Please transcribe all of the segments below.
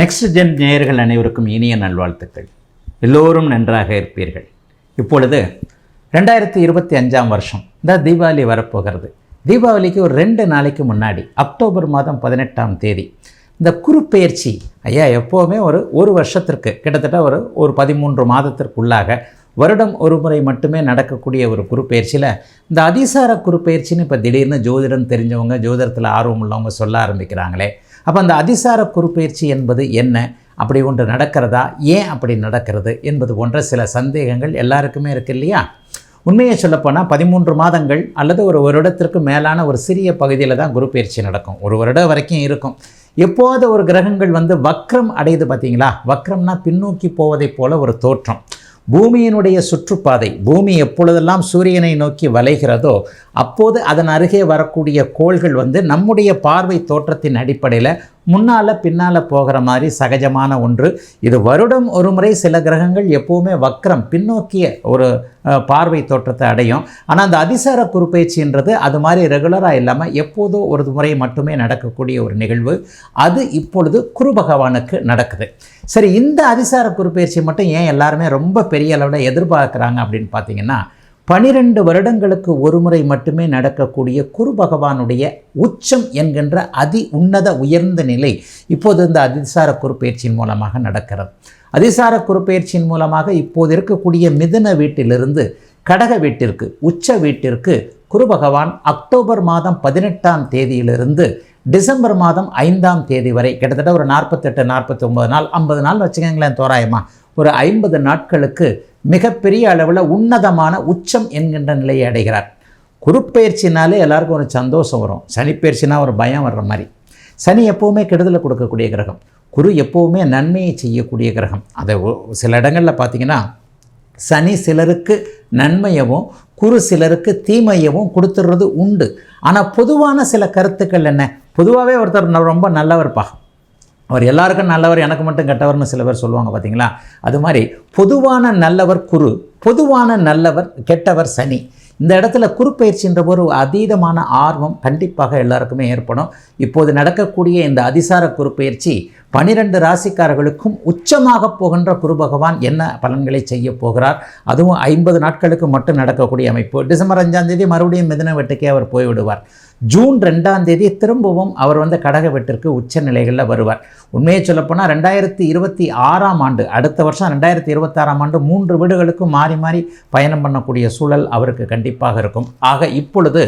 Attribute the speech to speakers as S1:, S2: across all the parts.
S1: Next gen நேயர்கள் அனைவருக்கும் இனிய நல்வாழ்த்துக்கள். எல்லோரும் நன்றாக இருப்பீர்கள். இப்பொழுது 2025 வருஷம் இந்த தீபாவளி வரப்போகிறது. தீபாவளிக்கு ஒரு 2 நாளைக்கு முன்னாடி அக்டோபர் மாதம் 18ஆம் தேதி இந்த குருப்பெயர்ச்சி எப்போவுமே ஒரு வருஷத்திற்கு கிட்டத்தட்ட ஒரு 13 மாதத்திற்குள்ளாக வருடம் ஒரு முறை மட்டுமே நடக்கக்கூடிய ஒரு குருப்பெயர்ச்சியில் இந்த அதிசார குருப்பெயர்ச்சின்னு இப்போ திடீர்னு ஜோதிடம் தெரிஞ்சவங்க, ஜோதிடத்தில் ஆர்வம் உள்ளவங்க சொல்ல ஆரம்பிக்கிறாங்களே. அப்போ அந்த அதிசார குருப்பெயர்ச்சி என்பது என்ன, அப்படி ஒன்று நடக்கிறதா, ஏன் அப்படி நடக்கிறது என்பது போன்ற சில சந்தேகங்கள் எல்லாருக்குமே இருக்கு இல்லையா? உண்மையை சொல்லப்போனால் 13 மாதங்கள் அல்லது ஒரு வருடத்திற்கு மேலான ஒரு சிறிய பகுதியில் தான் குருப்பெயர்ச்சி நடக்கும். ஒரு வருடம் வரைக்கும் இருக்கும். எப்போது ஒரு கிரகங்கள் வக்ரம் அடையுது பார்த்தீங்களா? வக்ரம்னா பின்னோக்கி போவதைப் போல ஒரு தோற்றம். பூமியினுடைய சுற்றுப்பாதை, பூமி எப்பொழுதெல்லாம் சூரியனை நோக்கி வளைகிறதோ அப்போது அதன் அருகே வரக்கூடிய கோள்கள் நம்முடைய பார்வை தோற்றத்தின் அடிப்படையில் முன்னால் பின்னால் போகிற மாதிரி சகஜமான ஒன்று. இது வருடம் ஒரு முறை சில கிரகங்கள் எப்போவுமே வக்ரம் பின்னோக்கிய ஒரு பார்வை தோற்றத்தை அடையும். ஆனால் அந்த அதிசார குருப்பெயர்ச்சின்றது அது மாதிரி ரெகுலராக இல்லாமல் எப்போதோ ஒரு முறை மட்டுமே நடக்கக்கூடிய ஒரு நிகழ்வு. அது இப்பொழுது குரு பகவானுக்கு நடக்குது. சரி, இந்த அதிசார குருப்பெயர்ச்சி மட்டும் ஏன் எல்லாருமே ரொம்ப பெரிய அளவில் எதிர்பார்க்குறாங்க அப்படின்னு பார்த்தீங்கன்னா, 12 வருடங்களுக்கு ஒரு முறை மட்டுமே நடக்கக்கூடிய குரு பகவானுடைய உச்சம் என்கின்ற அதி உன்னத உயர்ந்த நிலை இப்போது இந்த அதிசார குருப்பெயர்ச்சியின் மூலமாக நடக்கிறது. அதிசார குருப்பெயர்ச்சியின் மூலமாக இப்போது இருக்கக்கூடிய மிதுன வீட்டிலிருந்து கடக வீட்டிற்கு, உச்ச வீட்டிற்கு குரு பகவான் அக்டோபர் மாதம் 18ஆம் தேதியிலிருந்து டிசம்பர் மாதம் 5ஆம் தேதி வரை கிட்டத்தட்ட ஒரு 48 49 நாள் 50 நாள் வச்சுக்கோங்களேன் தோராயமாக, ஒரு 50 நாட்களுக்கு மிகப்பெரிய அளவில் உன்னதமான உச்சம் என்கின்ற நிலையை அடைகிறார். குருப்பெயர்ச்சினாலே எல்லாருக்கும் ஒரு சந்தோஷம் வரும். சனிப்பெயர்ச்சினா ஒரு பயம் வர்ற மாதிரி. சனி எப்போவுமே கெடுதலை கொடுக்கக்கூடிய கிரகம். குரு எப்போவுமே நன்மையை செய்யக்கூடிய கிரகம். அதை சில இடங்களில் பார்த்திங்கன்னா சனி சிலருக்கு நன்மையவும் குரு சிலருக்கு தீமையவும் கொடுத்துடுறது உண்டு. ஆனால் பொதுவான சில கருத்துக்கள் என்ன? பொதுவாகவே ஒருத்தர் ரொம்ப நல்லவர்ப்பா, அவர் எல்லாருக்கும் நல்லவர், எனக்கு மட்டும் கெட்டவர்னு சில பேர் சொல்லுவாங்க பார்த்தீங்களா? அது மாதிரி பொதுவான நல்லவர் குரு, பொதுவான நல்லவர் கெட்டவர் சனி. இந்த இடத்துல குருப்பெயர்ச்சின்ற ஒரு அதீதமான ஆர்வம் கண்டிப்பாக எல்லாருக்குமே ஏற்படும். இப்போது நடக்கக்கூடிய இந்த அதிசார குருப்பெயர்ச்சி 12 ராசிக்காரர்களுக்கும் உச்சமாக போகின்ற குரு பகவான் என்ன பலன்களை செய்ய போகிறார், அதுவும் 50 நாட்களுக்கு மட்டும் நடக்கக்கூடிய அமைப்பு. டிசம்பர் 5ஆம் தேதி மறுபடியும் மிதுன வீட்டுக்கே அவர் போய்விடுவார். ஜூன் 2ஆம் தேதி திரும்பவும் அவர் கடக வீட்டிற்கு உச்ச நிலைகளில் வருவார். உண்மையை சொல்லப்போனால் 2026ஆம் ஆண்டு, அடுத்த வருஷம் 2026ஆம் ஆண்டு 3 வீடுகளுக்கும் மாறி மாறி பயணம் பண்ணக்கூடிய சூழல் அவருக்கு கண்டிப்பாக இருக்கும். ஆக இப்பொழுது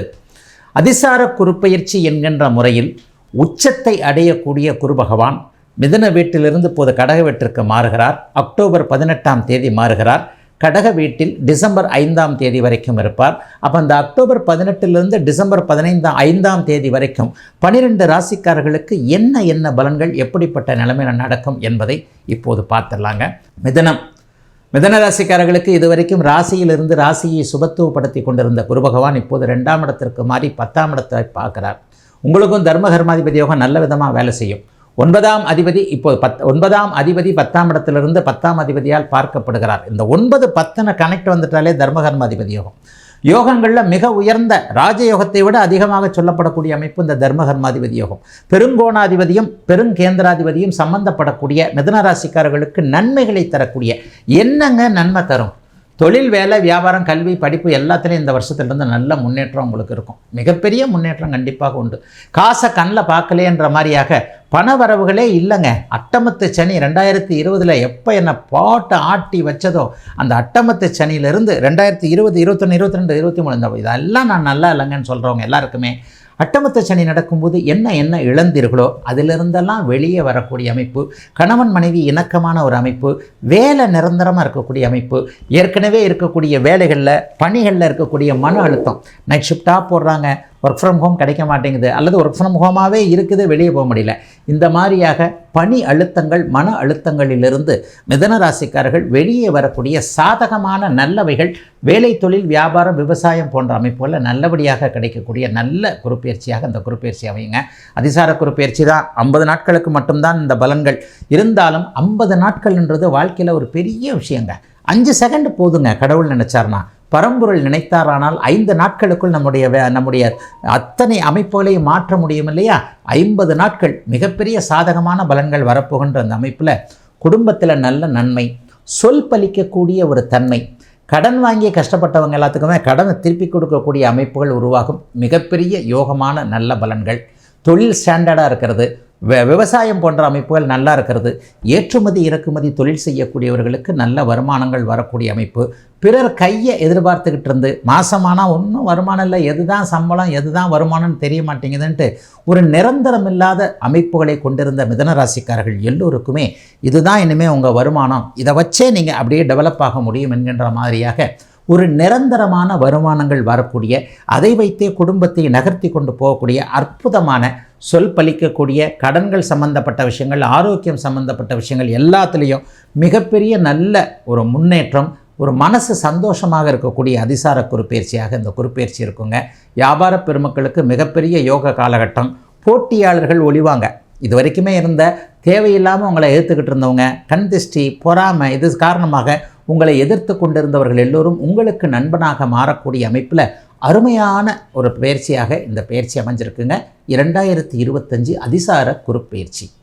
S1: அதிசார குருப்பெயர்ச்சி என்கின்ற முறையில் உச்சத்தை அடையக்கூடிய குரு பகவான் மிதுன வீட்டிலிருந்து இப்போது கடக வீட்டிற்கு மாறுகிறார். அக்டோபர் 18ஆம் தேதி மாறுகிறார். கடக வீட்டில் டிசம்பர் 5ஆம் தேதி வரைக்கும் இருப்பார். அப்போ அந்த அக்டோபர் 18லிருந்து டிசம்பர் 5ஆம் தேதி வரைக்கும் 12 ராசிக்காரர்களுக்கு என்ன பலன்கள், எப்படிப்பட்ட நிலைமையில் நடக்கும் என்பதை இப்போது பார்த்துடலாங்க. மிதன ராசிக்காரர்களுக்கு இதுவரைக்கும் ராசியிலிருந்து ராசியை சுபத்துவப்படுத்தி கொண்டிருந்த குரு பகவான் இப்போது 2ஆம் இடத்திற்கு மாறி 10ஆம் இடத்தை பார்க்கிறார். உங்களுக்கும் தர்மகர்மாதிபதி யோகம் நல்ல விதமாக வேலை செய்யும். 9ஆம் அதிபதி இப்போது 9ஆம் அதிபதி 10ஆம் இடத்திலிருந்து 10ஆம் அதிபதியால் பார்க்கப்படுகிறார். இந்த 9 10 கனெக்ட் வந்துட்டாலே தர்மகர்மாதிபதி யோகம். யோகங்களில் மிக உயர்ந்த ராஜயோகத்தை விட அதிகமாக சொல்லப்படக்கூடிய அமைப்பு இந்த தர்மகர்மாதிபதி யோகம். பெருங்கோணாதிபதியும் பெருங்கேந்திராதிபதியும் சம்பந்தப்படக்கூடிய மிதுன ராசிக்காரர்களுக்கு நன்மைகளை தரக்கூடிய என்னங்க நன்மை தரும்? தொழில், வேலை, வியாபாரம், கல்வி, படிப்பு எல்லாத்துலேயும் இந்த வருஷத்துலேருந்து நல்ல முன்னேற்றம் உங்களுக்கு இருக்கும். மிகப்பெரிய முன்னேற்றம் கண்டிப்பாக உண்டு. காசை கண்ணில் பார்க்கலேன்ற மாதிரியாக பண வரவுகளே இல்லைங்க. அட்டமத்து சனி 2020 எப்போ என்னை பாட்டை ஆட்டி வச்சதோ அந்த அட்டமத்து சனியிலிருந்து 2020 21 22 23 இதெல்லாம் நான் நல்லா இல்லைங்கன்னு சொல்கிறவங்க எல்லாருக்குமே அட்டமத்த சனி நடக்கும்போது என்ன இழந்தீர்களோ அதிலிருந்தெல்லாம் வெளியே வரக்கூடிய அமைப்பு, கணவன் மனைவி இணக்கமான ஒரு அமைப்பு, வேலை நிரந்தரமாக இருக்கக்கூடிய அமைப்பு, ஏற்கனவே இருக்கக்கூடிய வேலைகளில் பணிகளில் இருக்கக்கூடிய மன அழுத்தம், நைட் ஷிஃப்டாக போடுறாங்க, ஒர்க் ஃப்ரம் ஹோம் கிடைக்க மாட்டேங்குது, அல்லது ஒர்க் ஃப்ரம் ஹோமாகவே இருக்குது, வெளியே போக முடியல, இந்த மாதிரியாக பணி அழுத்தங்கள், மன அழுத்தங்களிலிருந்து மிதுன ராசிக்காரர்கள் வெளியே வரக்கூடிய சாதகமான நல்லவைகள் வேலை, தொழில், வியாபாரம், விவசாயம் போன்ற அமைப்புகளில் நல்லபடியாக கிடைக்கக்கூடிய நல்ல குருப்பெயர்ச்சியாக இந்த குருப்பெயர்ச்சி அமையுங்க. அதிசார குருப்பெயர்ச்சி தான் 50 நாட்களுக்கு மட்டும்தான் இந்த பலன்கள் இருந்தாலும் 50 நாட்கள்ன்றது வாழ்க்கையில் ஒரு பெரிய விஷயங்க. 5 செகண்ட் போதுங்க கடவுள் நினச்சார்னா. பரம்பொருள் நினைத்தாரானால் 5 நாட்களுக்குள் நம்முடைய அத்தனை அமைப்புகளையும் மாற்ற முடியும் இல்லையா? 50 நாட்கள் மிகப்பெரிய சாதகமான பலன்கள் வரப்போகின்ற அந்த அமைப்பில் குடும்பத்தில் நல்ல நன்மை, சொல் பலிக்கக்கூடிய ஒரு தன்மை, கடன் வாங்கி கஷ்டப்பட்டவங்க எல்லாத்துக்குமே கடனை திருப்பி கொடுக்கக்கூடிய அமைப்புகள் உருவாகும். மிகப்பெரிய யோகமான நல்ல பலன்கள், தொழில் ஸ்டாண்டர்டாக இருக்கிறது, விவசாயம் போன்ற அமைப்புகள் நல்லா இருக்கிறது, ஏற்றுமதி இறக்குமதி தொழில் செய்யக்கூடியவர்களுக்கு நல்ல வருமானங்கள் வரக்கூடிய அமைப்பு, பிறர் கையை எதிர்பார்த்துக்கிட்டு இருந்து மாதமானால் ஒன்றும் வருமானம் இல்லை, எதுதான் சம்பளம் எதுதான் வருமானம்னு தெரிய மாட்டேங்குதுன்ட்டு ஒரு நிரந்தரம் இல்லாத அமைப்புகளை கொண்டிருந்த மிதனராசிக்காரர்கள் எல்லோருக்குமே இதுதான் இனிமேல் உங்கள் வருமானம், இதை வச்சே நீங்கள் அப்படியே டெவலப் ஆக முடியும் என்கின்ற மாதிரியாக ஒரு நிரந்தரமான வருமானங்கள் வரக்கூடிய, அதை வைத்தே குடும்பத்தை நகர்த்தி கொண்டு போகக்கூடிய அற்புதமான, சொல் பலிக்கக்கூடிய, கடன்கள் சம்பந்தப்பட்ட விஷயங்கள், ஆரோக்கியம் சம்பந்தப்பட்ட விஷயங்கள் எல்லாத்துலேயும் மிகப்பெரிய நல்ல ஒரு முன்னேற்றம், ஒரு மனசு சந்தோஷமாக இருக்கக்கூடிய அதிசார குருப்பெயர்ச்சியாக இந்த குருப்பெயர்ச்சி இருக்குங்க. வியாபார பெருமக்களுக்கு மிகப்பெரிய யோக காலகட்டம். போட்டியாளர்கள் ஒழிவாங்க. இது வரைக்குமே இருந்த தேவையில்லாமல் உங்களை எதிர்த்துக்கிட்டு இருந்தவங்க, கண் திஷ்டி, பொறாமை, இது காரணமாக உங்களை எதிர்த்து கொண்டிருந்தவர்கள் எல்லோரும் உங்களுக்கு நண்பனாக மாறக்கூடிய அமைப்பில் அருமையான ஒரு பயிற்சியாக இந்த பயிற்சி அமைஞ்சிருக்குங்க. 2025 அதிசார குருப்பெயர்ச்சி.